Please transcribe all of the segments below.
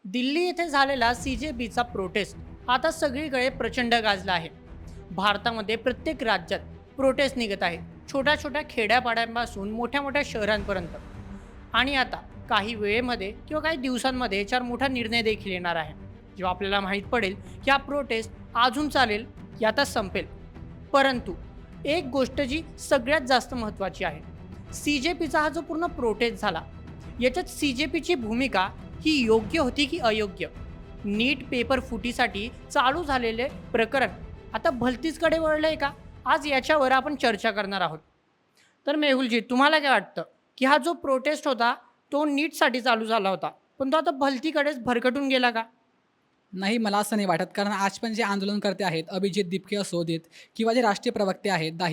दिल्ली येथे झालेला CJPचा प्रोटेस्ट आता सगळीकडे प्रचंड गाजला आहे. भारतामध्ये प्रत्येक राज्यात प्रोटेस्ट निघत आहे, छोट्या छोट्या खेड्यापाड्यांपासून मोठ्या मोठ्या शहरांपर्यंत. आणि आता काही वेळेमध्ये किंवा काही दिवसांमध्ये याच्यावर मोठा निर्णय देखील येणार आहे, जेव्हा आपल्याला माहीत पडेल की हा प्रोटेस्ट अजून चालेल की आता संपेल. परंतु एक गोष्ट जी सगळ्यात जास्त महत्त्वाची आहे, CJPचा हा जो पूर्ण प्रोटेस्ट झाला, याच्यात CJPची भूमिका ही योग्य होती की अयोग्य? नीट पेपर फुटीसाठी चालू झालेले प्रकरण आता भलतीचकडे वळलंय का? आज याच्यावर आपण चर्चा करणार आहोत. तर मेहुलजी, तुम्हाला काय वाटतं की हा जो प्रोटेस्ट होता तो नीटसाठी चालू झाला होता, पण तो आता भलतीकडेच भरकटून गेला का? नाही, मला असं नाही वाटत. कारण आज पण जे आंदोलनकर्ते आहेत, अभिजित दीपके असू देत किंवा जे राष्ट्रीय प्रवक्ते आहेत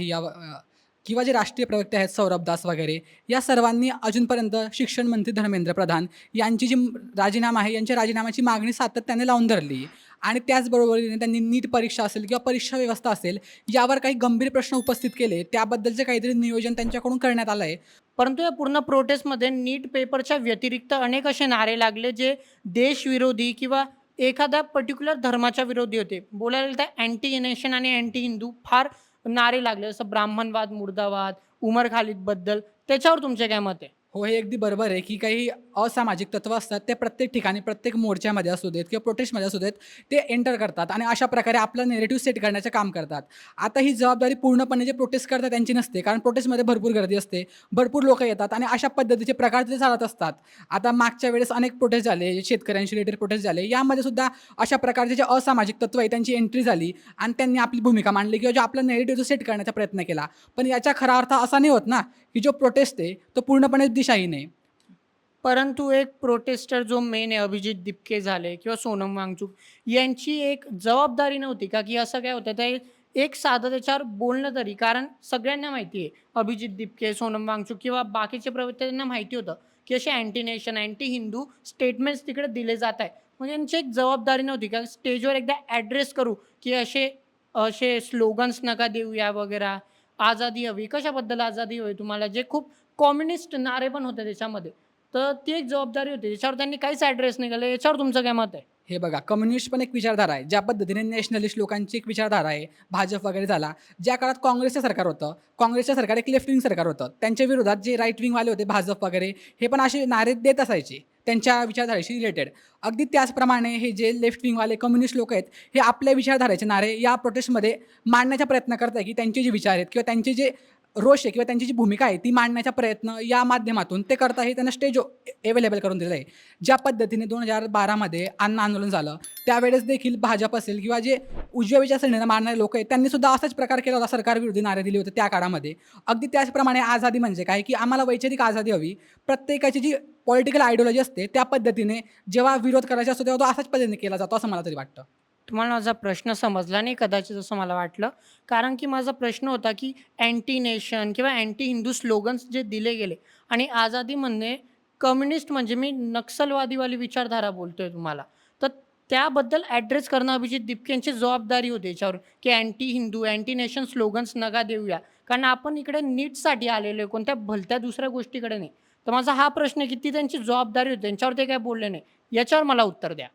किंवा जे राष्ट्रीय प्रवक्ते आहेत सौरभ दास वगैरे, या सर्वांनी अजूनपर्यंत शिक्षण मंत्री धर्मेंद्र प्रधान यांची जी राजीनामा आहे, यांच्या राजीनाम्याची मागणी सातत्याने लावून धरली आहे. आणि त्याचबरोबरीने त्यांनी नीट परीक्षा असेल किंवा परीक्षा व्यवस्था असेल, यावर काही गंभीर प्रश्न उपस्थित केले. त्याबद्दलचे काहीतरी नियोजन त्यांच्याकडून करण्यात आलं आहे. परंतु या पूर्ण प्रोटेस्टमध्ये नीट पेपरच्या व्यतिरिक्त अनेक असे नारे लागले जे देशविरोधी किंवा एखाद्या पर्टिक्युलर धर्माच्या विरोधी होते. बोलायला गेलं तर अँटी नेशन आणि अँटी हिंदू फार नारे लागले, जसं ब्राह्मणवाद, मुर्दावाद, उमर खालिदबद्दल. त्याच्यावर तुमचे काय मत आहे? हो, हे अगदी बरोबर आहे, की काही असामाजिक तत्त्व असतात, ते प्रत्येक ठिकाणी, प्रत्येक मोर्चामध्ये असू देत किंवा प्रोटेस्टमध्ये असू देत, ते एंटर करतात आणि अशा प्रकारे आपलं नेरेटिव्ह सेट करण्याचं काम करतात. आता ही जबाबदारी पूर्णपणे जे प्रोटेस्ट करतात त्यांची नसते, कारण प्रोटेस्टमध्ये भरपूर गर्दी असते, भरपूर लोकं येतात आणि अशा पद्धतीचे प्रकार तिथे चालत असतात. आता मागच्या वेळेस अनेक प्रोटेस्ट झाले, शेतकऱ्यांशी रिलेटेड प्रोटेस्ट झाले. यामध्ये सुद्धा अशा प्रकारचे जे असामाजिक तत्त्व आहे त्यांची एंट्री झाली आणि त्यांनी आपली भूमिका मांडली किंवा जो आपला नेरेटिव्ह सेट करण्याचा प्रयत्न केला. पण याचा खरा अर्थ असा नाही होत ना, की जो प्रोटेस्ट आहे तो पूर्णपणे दिशाहीन आहे. परंतु एक प्रोटेस्टर जो मेन आहे, अभिजित दिपके झाले किंवा सोनम वांगचुक, यांची एक जबाबदारी नव्हती का, की असं काय होतं ते एक साधं त्याच्यावर बोलणं तरी? कारण सगळ्यांना माहिती आहे, अभिजित दिपके, सोनम वांगचुक किंवा बाकीचे प्रवक्त्यांना माहिती होतं की असे anti nation, anti Hindu statements तिकडे दिले जात आहे. मग यांची एक जबाबदारी नव्हती का स्टेजवर एकदा ॲड्रेस करू की असे असे स्लोगन्स नका देऊया वगैरे, आझादी हवी? कशाबद्दल आझादी हवी तुम्हाला? जे खूप कम्युनिस्ट नारे पण होते त्याच्यामध्ये. तर ती एक जबाबदारी होती. त्याच्यावर त्यांनी काहीच ॲड्रेस नाही केला. याच्यावर तुमचं काय मत आहे? हे बघा, कम्युनिस्ट पण एक विचारधारा आहे. ज्या पद्धतीने नॅशनलिस्ट लोकांची एक विचारधारा आहे, भाजप वगैरे झाला. ज्या काळात काँग्रेसचं सरकार होतं, काँग्रेसचं सरकार एक लेफ्ट विंग सरकार होतं. त्यांच्या विरोधात जे राईट विंगवाले होते, भाजप वगैरे, हे पण असे नारे देत असायचे त्यांच्या विचारधारेशी रिलेटेड. अगदी त्याचप्रमाणे हे जे लेफ्ट विंगवाले कम्युनिस्ट लोक आहेत, हे आपल्या विचारधारेचे नारे या प्रोटेस्टमध्ये मांडण्याचा प्रयत्न करत आहे, की त्यांचे जे विचार आहेत किंवा त्यांचे जे रोष आहे किंवा त्यांची जी भूमिका आहे ती मांडण्याचा प्रयत्न या माध्यमातून ते करत आहे. त्यांना स्टेज अवेलेबल करून दिलं आहे. ज्या पद्धतीने 2012मध्ये अण्णा आंदोलन झालं, त्यावेळेस देखील भाजप असेल किंवा जे उजव्या विचारसरणीला मानणारे लोक आहेत, त्यांनी सुद्धा असाच प्रकार केला होता. सरकारविरोधी नारे दिले होते त्या काळामध्ये. अगदी त्याचप्रमाणे आझादी म्हणजे काय, की आम्हाला वैचारिक आझादी हवी. प्रत्येकाची जी पॉलिटिकल आयडिओलॉजी असते त्या पद्धतीने जेव्हा विरोध करायचा असतो तेव्हा तो असाच पद्धतीने केला जातो, असं मला तरी वाटतं. तुम्हाला माझा प्रश्न समजला नाही कदाचित असं मला वाटलं. कारण की माझा प्रश्न होता की अँटी नेशन किंवा अँटी हिंदू स्लोगन्स जे दिले गेले आणि आझादी म्हणणे कम्युनिस्ट, म्हणजे मी नक्षलवादीवाली विचारधारा बोलतोय तुम्हाला. तर त्याबद्दल ॲड्रेस करणं अभिजित दिपके यांची जबाबदारी होती याच्यावर, की anti Hindu, anti nation slogans नका देऊया. कारण आपण इकडे नीटसाठी आलेलो आहे, कोणत्या भलत्या दुसऱ्या गोष्टीकडे नाही. तर माझा हा प्रश्न आहे की ती त्यांची जबाबदारी होती, त्यांच्यावर ते काय बोलले नाही. याच्यावर मला उत्तर द्या.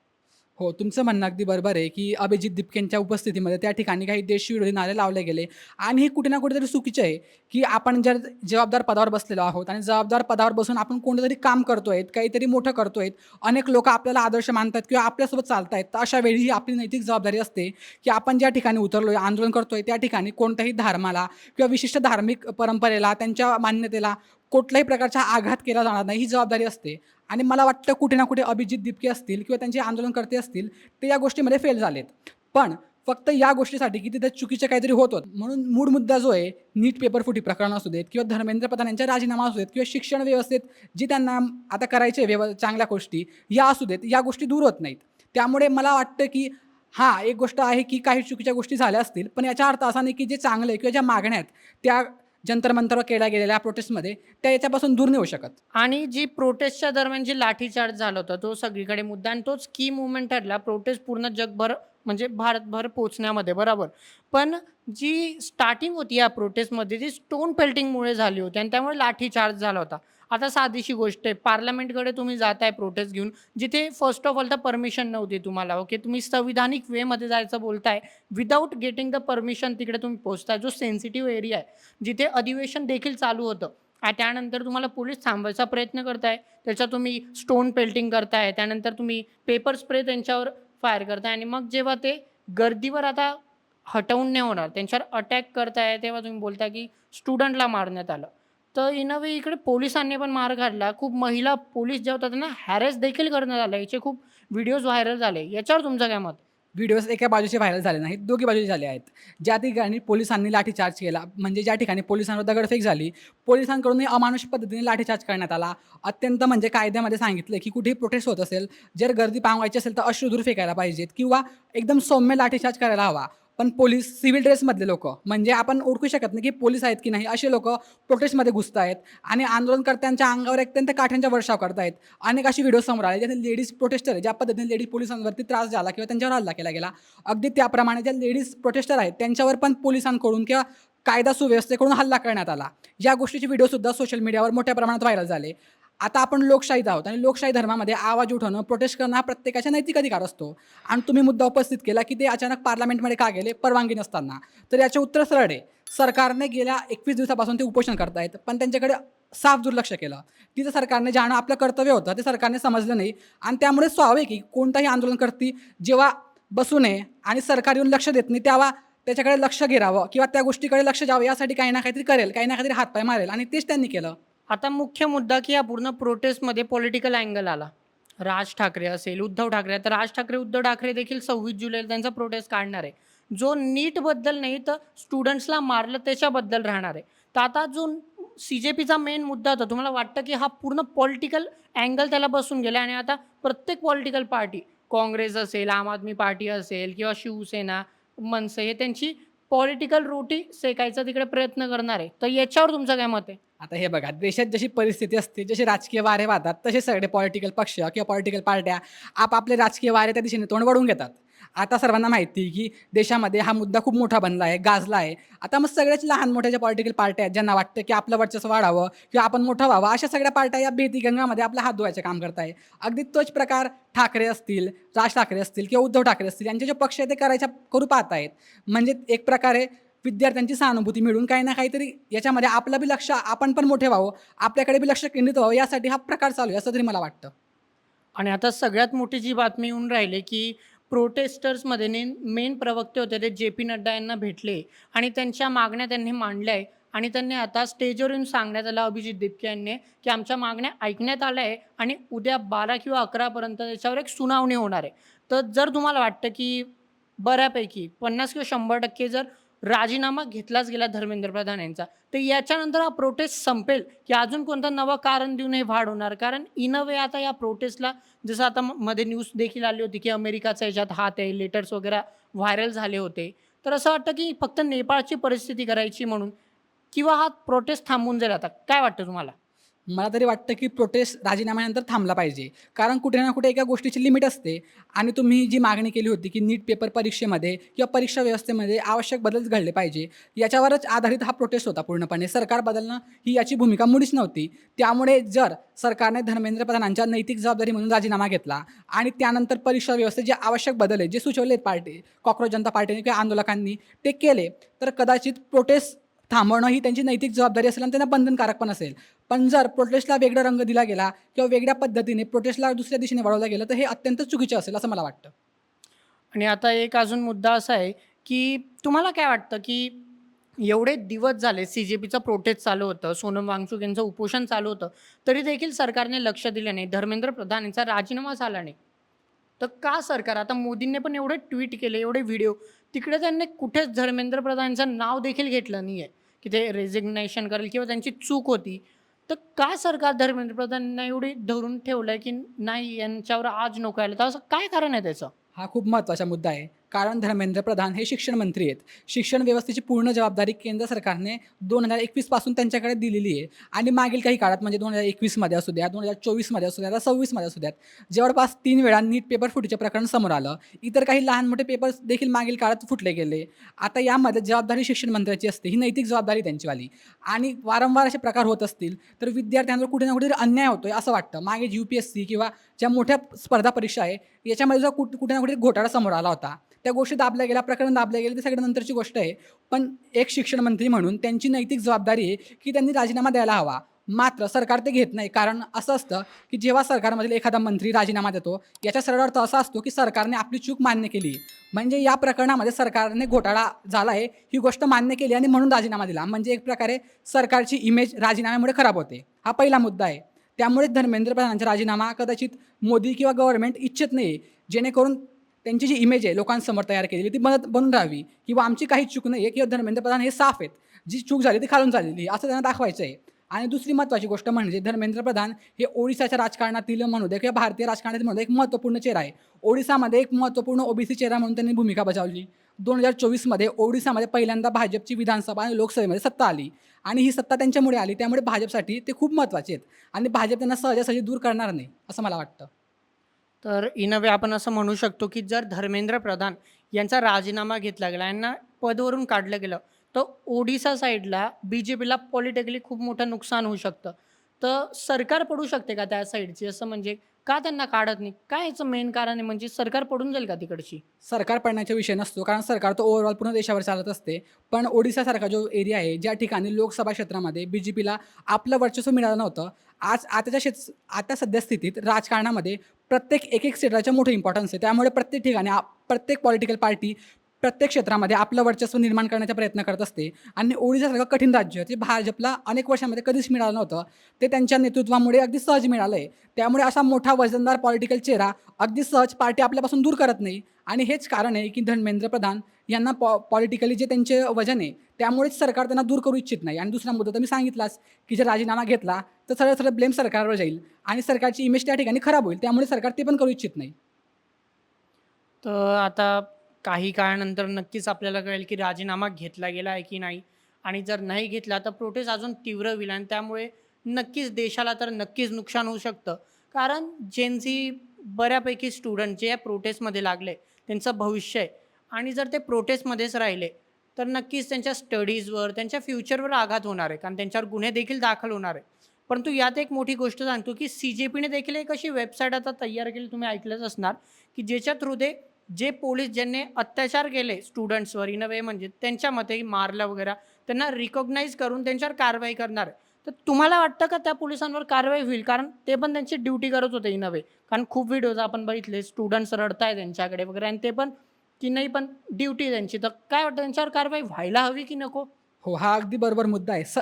हो, तुमचं म्हणणं अगदी बरोबर आहे, की अभिजित दिपकेंच्या उपस्थितीमध्ये त्या ठिकाणी काही देशविरोधी नारे लावले गेले आणि हे कुठे ना कुठेतरी चुकीचं आहे, की आपण जर जबाबदार पदावर बसलेलो आहोत आणि जबाबदार पदावर बसून आपण कोणतरी काम करतोय, काहीतरी मोठं करतोय, अनेक लोकं आपल्याला आदर्श मानतात किंवा आपल्यासोबत चालतायत. तर अशा वेळी ही आपली नैतिक जबाबदारी असते, की आपण ज्या ठिकाणी उतरलोय, आंदोलन करतोय, त्या ठिकाणी कोणत्याही धर्माला किंवा विशिष्ट धार्मिक परंपरेला, त्यांच्या मान्यतेला कुठल्याही प्रकारचा आघात केला जाणार नाही, ही जबाबदारी असते. आणि मला वाटतं कुठे ना कुठे अभिजित दिपके असतील किंवा त्यांचे आंदोलनकर्ते असतील, ते या गोष्टीमध्ये फेल झालेत. पण फक्त या गोष्टीसाठी की तिथे चुकीचं काहीतरी होत होतं. म्हणून मूळ मुद्दा जो आहे, नीट पेपर फुटी प्रकरण असू देत किंवा धर्मेंद्र प्रधान यांचा राजीनामा असू देत किंवा शिक्षण व्यवस्थेत जी त्यांना आता करायचे चांगल्या गोष्टी या असू देत, या गोष्टी दूर होत नाहीत. त्यामुळे मला वाटतं की हां, एक गोष्ट आहे की काही चुकीच्या गोष्टी झाल्या असतील, पण याचा अर्थ असा नाही की जे चांगलं आहे किंवा ज्या मागण्या आहेत, त्या जंतर मंतरवर केल्या गेलेल्या प्रोटेस्टमध्ये त्या याच्यापासून दूर नाही होऊ शकत. आणि जी प्रोटेस्टच्या दरम्यान जी लाठीचार्ज झाला होता, तो सगळीकडे मुद्दा आणि तोच की मूव्हमेंट ठरला. प्रोटेस्ट पूर्ण जगभर, म्हणजे भारतभर पोहोचण्यामध्ये, बरोबर. पण जी स्टार्टिंग होती या प्रोटेस्टमध्ये ती स्टोन पेल्टिंगमुळे झाली होती आणि त्यामुळे लाठीचार्ज झाला होता. आता साधीशी गोष्ट आहे, पार्लमेंटकडे तुम्ही जाताय प्रोटेस्ट घेऊन, जिथे फर्स्ट ऑफ ऑल तर परमिशन नव्हती तुम्हाला. ओके, तुम्ही संविधानिक वेमध्ये जायचं बोलताय, विदाऊट गेटिंग द परमिशन तिकडे तुम्ही पोहोचताय, जो सेन्सिटिव्ह एरिया आहे, जिथे अधिवेशन देखील चालू होतं. आणि त्यानंतर तुम्हाला पोलीस थांबवायचा प्रयत्न करताय, त्याच्यात तुम्ही स्टोन पेल्टिंग करताय, त्यानंतर तुम्ही पेपर स्प्रे त्यांच्यावर फायर करताय आणि मग जेव्हा ते गर्दीवर आता हटवून नाही होणार, त्यांच्यावर अटॅक करताय, तेव्हा तुम्ही बोलता की स्टुडंटला मारण्यात आलं. तर इन अ वे इकडे पोलिसांनी पण मार काढला. खूप महिला पोलीस जे होतात त्यांना हॅरेस देखील करण्यात आलं. याचे खूप व्हिडिओज व्हायरल झाले. याच्यावर तुमचं काय मत? व्हिडिओज एका बाजूचे व्हायरल झाले नाहीत, दोघी बाजूचे झाले आहेत. ज्या ठिकाणी पोलिसांनी लाठीचार्ज केला, म्हणजे ज्या ठिकाणी पोलिसांवर दगडफेक झाली, पोलिसांकडूनही अमानुष पद्धतीने लाठीचार्ज करण्यात आला. अत्यंत म्हणजे कायद्यामध्ये सांगितलं की कुठेही प्रोटेस्ट होत असेल, जर गर्दी पांगवायची असेल तर अश्रुधूर फेकायला पाहिजेत किंवा एकदम सौम्य लाठीचार्ज करायला हवा. पण पोलीस सिव्हिल ड्रेसमधले लोकं, म्हणजे आपण ओळखू शकत नाही की पोलीस आहेत की नाही, असे लोकं प्रोटेस्टमध्ये घुसतायत आणि आंदोलनकर्त्यांच्या अंगावर अत्यंत काठ्यांचा वर्षाव करतायत. अनेक अशी व्हिडिओ समोर आले ज्याने लेडीज प्रोटेस्टर आहे, ज्या पद्धतीने लेडीज पोलिसांवरती त्रास झाला किंवा त्यांच्यावर हल्ला केला गेला, अगदी त्याप्रमाणे ज्या लेडीज प्रोटेस्टर आहेत त्यांच्यावर पण पोलिसांकडून किंवा कायदा सुव्यवस्थेकडून हल्ला करण्यात आला. या गोष्टीचे व्हिडिओसुद्धा सोशल मीडियावर मोठ्या प्रमाणात व्हायरल झाले. आता आपण लोकशाहीत आहोत आणि लोकशाही धर्मामध्ये आवाज उठवणं, प्रोटेस्ट करणं हा प्रत्येकाचा नैतिक अधिकार असतो. आणि तुम्ही मुद्दा उपस्थित केला की ते अचानक पार्लमेंटमध्ये का गेले परवानगी नसताना. तर याचे उत्तर सरळ आहे. सरकारने गेल्या 21 दिवसापासून ते उपोषण करतायत, पण त्यांच्याकडे साफ दुर्लक्ष केलं. तिथं सरकारने जाणं आपलं कर्तव्य होतं, ते सरकारने समजलं नाही. आणि त्यामुळे स्वाभाविक की कोणताही आंदोलनकर्ती जेव्हा बसू नये आणि सरकार येऊन लक्ष देत नाही, तेव्हा त्याच्याकडे लक्ष गिरावं किंवा त्या गोष्टीकडे लक्ष द्यावं, यासाठी काही ना काहीतरी करेल, काही ना काहीतरी हातपाय मारेल आणि तेच त्यांनी केलं. आता मुख्य मुद्दा की या पूर्ण प्रोटेस्टमध्ये पॉलिटिकल अँगल आला. राज ठाकरे असेल, उद्धव ठाकरे. आता राज ठाकरे, उद्धव ठाकरे देखील 26 जुलैला त्यांचा प्रोटेस्ट काढणार आहे. जो नीटबद्दल नाही तर स्टुडंट्सला मारलं त्याच्याबद्दल राहणार आहे. तर आता जो सी-जे-पीचा मेन मुद्दा होता, तुम्हाला वाटतं की हा पूर्ण पॉलिटिकल अँगल त्याला बसून गेला आणि आता प्रत्येक पॉलिटिकल पार्टी, काँग्रेस असेल, आम आदमी पार्टी असेल किंवा शिवसेना, मनसे हे त्यांची पॉलिटिकल रोटी सेकायचा तिकडे प्रयत्न करणार आहे. तर याच्यावर तुमचं काय मत आहे? आता हे बघा, देशात जशी परिस्थिती असते, जसे राजकीय वारे वाहतात, तसे सगळे पॉलिटिकल पक्ष किंवा पॉलिटिकल पार्ट्या आपापले राजकीय वारे त्या दिशेने तोंड वळवून घेतात. आता सर्वांना माहिती आहे, की देशामध्ये हा मुद्दा खूप मोठा बनला आहे, गाजला आहे. आता मग सगळ्याच लहान-मोठ्या ज्या पॉलिटिकल पार्ट्या आहेत, ज्यांना वाटतं, की आपलं वर्चस्व वाढावं किंवा आपण मोठं व्हावं, अशा सगळ्या पार्ट्या या गंगामध्ये आपला हात धुवायचं काम करत आहे. अगदी तोच प्रकार ठाकरे असतील, राज ठाकरे असतील किंवा उद्धव ठाकरे असतील, यांचे जे पक्ष आहे ते करू पाहत आहेत. म्हणजे एक प्रकारे विद्यार्थ्यांची सहानुभूती मिळून काही ना काहीतरी याच्यामध्ये आपलं बी लक्ष, आपण पण मोठे व्हावं, आपल्याकडे बी लक्ष केंद्रित व्हावं, यासाठी हा प्रकार चालू आहे, असं तरी मला वाटतं. आणि आता सगळ्यात मोठी जी बातमी येऊन राहिली, की प्रोटेस्टर्समध्ये मेन प्रवक्ते होते ते जे पी नड्डा यांना भेटले आणि त्यांच्या मागण्या त्यांनी मांडल्या आहे आणि त्यांनी आता स्टेजवर येऊन सांगण्यात आलं अभिजित दिपके यांनी, की आमच्या मागण्या ऐकण्यात आल्या आहे आणि उद्या 12 किंवा 11 त्याच्यावर एक सुनावणी होणार आहे. तर जर तुम्हाला वाटतं, की बऱ्यापैकी 50 किंवा 100% जर राजीनामा घेतलाच गेला धर्मेंद्र प्रधान यांचा, तर याच्यानंतर हा प्रोटेस्ट संपेल, की अजून कोणतं नवं कारण देऊन हे वाढ होणार? कारण इन अ वे आता या प्रोटेस्टला जसं आता मध्ये न्यूज देखील आली होती, की अमेरिकाचा याच्यात हात आहे, लेटर्स वगैरे व्हायरल झाले होते. तर असं वाटतं, की फक्त नेपाळची परिस्थिती करायची म्हणून किंवा हा प्रोटेस्ट थांबून जाईल आता. काय वाटतं तुम्हाला? मला तरी वाटतं की प्रोटेस्ट राजीनाम्यानंतर थांबला पाहिजे. कारण कुठे ना कुठे एका गोष्टीची लिमिट असते आणि तुम्ही जी मागणी केली होती की नीट पेपर परीक्षेमध्ये किंवा परीक्षा व्यवस्थेमध्ये आवश्यक बदल घडले पाहिजे, याच्यावरच आधारित हा प्रोटेस्ट होता पूर्णपणे. सरकार बदलणं ही याची भूमिका मुळीच नव्हती. त्यामुळे जर सरकारने धर्मेंद्र प्रधानांच्या नैतिक जबाबदारी म्हणून राजीनामा घेतला आणि त्यानंतर परीक्षा व्यवस्थेत जे आवश्यक बदल आहेत, जे सुचवले पार्टी कॉकरोच जनता पार्टीने किंवा आंदोलकांनी ते केले, तर कदाचित प्रोटेस्ट थांबवणं ही त्यांची नैतिक जबाबदारी असेल आणि त्यांना बंधनकारक पण असेल. पण जर प्रोटेस्टला वेगळा रंग दिला गेला किंवा वेगळ्या पद्धतीने प्रोटेस्टला दुसऱ्या दिशेने वळवलं गेलं, तर हे अत्यंत चुकीचं असेल असं मला वाटतं. आणि आता एक अजून मुद्दा असा आहे, की तुम्हाला काय वाटतं, की एवढे दिवस झाले सी-जे-पीचं प्रोटेस्ट चालू होतं, सोनम वांगचुक यांचं उपोषण चालू होतं, तरी देखील सरकारने लक्ष दिलं नाही. धर्मेंद्र प्रधान यांचा राजीनामा झाला नाही. तर का सरकार आता मोदींनी पण एवढे ट्विट केले, एवढे व्हिडिओ, तिकडे त्यांनी कुठेच धर्मेंद्र प्रधानांचं नाव देखील घेतलं नाही आहे, की ते रेझिग्नेशन करेल किंवा त्यांची चूक होती. तर का सरकार धर्मेंद्र प्रधानांना एवढी धरून ठेवलंय, की नाही यांच्यावर आज नको यायला? तर असं काय कारण आहे त्याचं? हा खूप महत्त्वाचा मुद्दा आहे. कारण धर्मेंद्र प्रधान हे शिक्षण मंत्री आहेत. शिक्षण व्यवस्थेची पूर्ण जबाबदारी केंद्र सरकारने 2021 पासून त्यांच्याकडे दिलेली आहे आणि मागील काही काळात म्हणजे 2021 मध्ये असू द्या, 2024 मध्ये असू द्या, 26 मध्ये असू द्यात, जवळपास 3 वेळा नीट पेपर फुटीचे प्रकरण समोर आलं. इतर काही लहान मोठे पेपर्स देखील मागील काळात फुटले गेले. आता यामध्ये जबाबदारी शिक्षण मंत्र्याची असते, ही नैतिक जबाबदारी त्यांचीवाली. आणि वारंवार असे प्रकार होत असतील तर विद्यार्थ्यांवर कुठे ना कुठेतरी अन्याय होतोय असं वाटतं. मागे UPSC किंवा ज्या मोठ्या स्पर्धा परीक्षा आहे याच्यामध्ये जो कुठे ना कुठे घोटाळा समोर आला होता, त्या गोष्टी दाबल्या गेल्या, प्रकरण दाबल्या गेले, ते सगळ्या नंतरची गोष्ट आहे. पण एक शिक्षण मंत्री म्हणून त्यांची नैतिक जबाबदारी आहे की त्यांनी राजीनामा द्यायला हवा. मात्र सरकार ते घेत नाही. कारण असं असतं की जेव्हा सरकारमधील एखादा मंत्री राजीनामा देतो याचा सरळ अर्थ असा असतो की सरकारने आपली चूक मान्य केली. म्हणजे या प्रकरणामध्ये सरकारने घोटाळा झाला आहे ही गोष्ट मान्य केली आणि म्हणून राजीनामा दिला. म्हणजे एक प्रकारे सरकारची इमेज राजीनाम्यामुळे खराब होते. हा पहिला मुद्दा आहे. त्यामुळे धर्मेंद्र प्रधानांचा राजीनामा कदाचित मोदी किंवा गव्हर्नमेंट इच्छित नाही, जेणेकरून त्यांची जी इमेज आहे लोकांसमोर तयार केलेली ती बनून राहावी, किंवा आमची काही चूक नाही आहे, किंवा धर्मेंद्र प्रधान हे साफ आहेत, जी चूक झाली ती खालून झालेली असं त्यांना दाखवायचं आहे. आणि दुसरी महत्त्वाची गोष्ट म्हणजे धर्मेंद्र प्रधान हे ओडिशाच्या राजकारणातील म्हणू दे किंवा भारतीय राजकारणातील म्हणू दे एक महत्त्वपूर्ण चेहरा आहे. ओडिशामध्ये एक महत्त्वपूर्ण OBC चेहरा म्हणून त्यांनी भूमिका बजावली. 2024 मध्ये ओडिशामध्ये पहिल्यांदा भाजपची विधानसभा आणि लोकसभेमध्ये सत्ता आली आणि ही सत्ता त्यांच्यामुळे आली. त्यामुळे भाजपसाठी ते खूप महत्त्वाचे आहेत आणि भाजप त्यांना सहजासहजी दूर करणार नाही असं मला वाटतं. तर इन अ वे आपण असं म्हणू शकतो की जर धर्मेंद्र प्रधान यांचा राजीनामा घेतला गेला, यांना पदवरून काढलं गेलं, तर ओडिशा साईडला BJPला पॉलिटिकली खूप मोठं नुकसान होऊ शकतं. तर सरकार पडू शकते का त्या साईडची? असं म्हणजे का त्यांना काढत नाही? काय याचं मेन कारण आहे? म्हणजे सरकार पडून जाईल का तिकडची? सरकार पडण्याचा विषय नसतो, कारण सरकार तो ओव्हरऑल पूर्ण देशावर चालत असते. पण ओडिशासारखा जो एरिया आहे, ज्या ठिकाणी लोकसभा क्षेत्रामध्ये BJPला आपलं वर्चस्व मिळालं नव्हतं, आता सध्या स्थितीत राजकारणामध्ये प्रत्येक एक स्टेटाचं मोठं इम्पॉर्टन्स आहे. त्यामुळे प्रत्येक ठिकाणी प्रत्येक पॉलिटिकल पार्टी प्रत्येक क्षेत्रामध्ये आपलं वर्चस्व निर्माण करण्याचा प्रयत्न करत असते. आणि ओडिशासारखं कठीण राज्य जे भाजपला अनेक वर्षांमध्ये कधीच मिळालं नव्हतं, ते त्यांच्या नेतृत्वामुळे अगदी सहज मिळालं आहे. त्यामुळे असा मोठा वजनदार पॉलिटिकल चेहरा अगदी सहज पार्टी आपल्यापासून दूर करत नाही. आणि हेच कारण आहे की धर्मेंद्र प्रधान यांना पॉलिटिकली जे त्यांचे वजन आहे त्यामुळेच सरकार त्यांना दूर करू इच्छित नाही. आणि दुसरा मुद्दा तर मी सांगितलाच की जर राजीनामा घेतला तर सरळ सरळ ब्लेम सरकारवर जाईल आणि सरकारची इमेज त्या ठिकाणी खराब होईल. त्यामुळे सरकार ते पण करू इच्छित नाही. तर आता काही काळानंतर नक्कीच आपल्याला कळेल की राजीनामा घेतला गेला आहे की नाही. आणि जर नाही घेतला तर प्रोटेस्ट अजून तीव्र होईल आणि त्यामुळे नक्कीच देशाला तर नक्कीच नुकसान होऊ शकतं. कारण जेनझी बऱ्यापैकी स्टुडंट जे या प्रोटेस्टमध्ये लागले त्यांचं भविष्य आहे आणि जर ते प्रोटेस्टमध्येच राहिले तर नक्कीच त्यांच्या स्टडीजवर, त्यांच्या फ्युचरवर आघात होणार आहे. कारण त्यांच्यावर गुन्हे देखील दाखल होणार आहे. परंतु यात एक मोठी गोष्ट सांगतो की CJPने देखील एक अशी वेबसाईट आता तयार केली, तुम्ही ऐकलंच असणार, की ज्याच्या थ्रू ते जे पोलीस ज्यांनी अत्याचार केले स्टुडंट्सवर इन अ वे, म्हणजे त्यांच्या मते मारलं वगैरे, त्यांना रिकॉग्नाइज करून त्यांच्यावर कारवाई करणार आहे. तर तुम्हाला वाटतं का त्या पोलिसांवर कारवाई होईल? कारण ते पण त्यांची ड्युटी करत होते इन अ वे. कारण खूप व्हिडिओज आपण बघितले, स्टुडंट्स रडताय त्यांच्याकडे वगैरे आणि ते पण की नाही, पण ड्युटी त्यांची. तर काय वाटतं, त्यांच्यावर कारवाई व्हायला हवी की नको? हो, हा अगदी बरोबर मुद्दा आहे.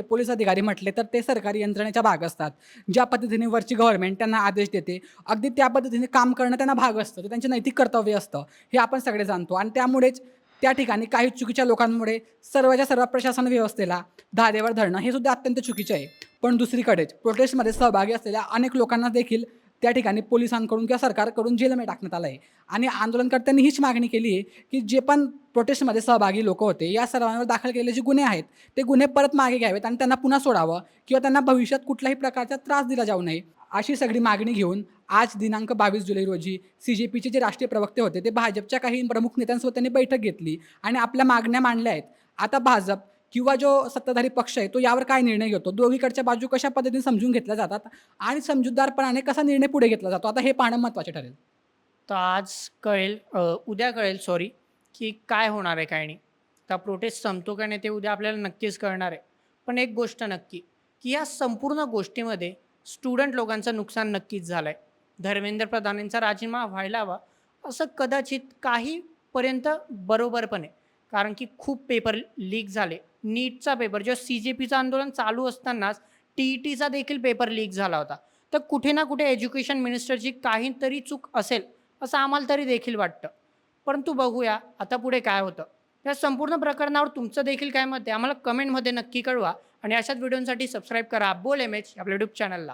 पोलीस अधिकारी म्हटले तर ते सरकारी यंत्रणेचा भाग असतात. ज्या पद्धतीने वरची गव्हर्नमेंट त्यांना आदेश देते, अगदी त्या पद्धतीने काम करणं त्यांना भाग असतं. ते त्यांचं नैतिक कर्तव्य असतं, हे आपण सगळे जाणतो. आणि त्यामुळेच त्या ठिकाणी काही चुकीच्या लोकांमुळे सर्वच्या सर्व प्रशासन व्यवस्थेला धारेवर धरणं हे सुद्धा अत्यंत चुकीचे आहे. पण दुसरीकडेच प्रोटेस्टमध्ये सहभागी असलेल्या अनेक लोकांना देखील त्या ठिकाणी पोलिसांकडून किंवा सरकारकडून जेलमध्ये टाकण्यात आलं आहे. आणि आंदोलनकर्त्यांनी हीच मागणी केली आहे की जे पण प्रोटेस्टमध्ये सहभागी लोक होते या सर्वांवर दाखल केलेले जे गुन्हे आहेत ते गुन्हे परत मागे घ्यावेत आणि त्यांना पुन्हा सोडावं, किंवा त्यांना भविष्यात कुठल्याही प्रकारचा त्रास दिला जाऊ नये, अशी सगळी मागणी घेऊन आज दिनांक 22 जुलै रोजी CJPचे जे राष्ट्रीय प्रवक्ते होते ते भाजपच्या काही प्रमुख नेत्यांसोबत त्यांनी बैठक घेतली आणि आपल्या मागण्या मांडल्या आहेत. आता भाजप किंवा जो सत्ताधारी पक्ष आहे तो यावर काय निर्णय घेतो, दोन्हीकडच्या बाजू कशा पद्धतीने समजून घेतल्या जातात आणि समजूतदारपणाने कसा निर्णय पुढे घेतला जातो, आता हे पाहणं महत्त्वाचे ठरेल. तर आज कळेल, उद्या कळेल सॉरी, की काय होणार आहे काय नाही. का प्रोटेस्ट संपतो का नाही ते उद्या आपल्याला नक्कीच कळणार आहे. पण एक गोष्ट नक्की, की या संपूर्ण गोष्टीमध्ये स्टुडंट लोकांचं नुकसान नक्कीच झालं आहे. धर्मेंद्र प्रधान यांचा राजीनामा व्हायला हवा असं कदाचित काहीपर्यंत बरोबर पण आहे. कारण की खूप पेपर लीक झाले. नीटचा पेपर जेव्हा CJPचं आंदोलन चालू असतानाच TETचा देखील पेपर लीक झाला होता. तर कुठे ना कुठे एज्युकेशन मिनिस्टरची काहीतरी चूक असेल असं आम्हाला तरी देखील वाटतं. परंतु बघूया आता पुढे काय होतं. या संपूर्ण प्रकरणावर तुमचं देखील काय मत आहे आम्हाला कमेंटमध्ये नक्की कळवा आणि अशाच व्हिडिओसाठी सबस्क्राईब करा बोल MH आपल्या यूट्यूब चॅनलला.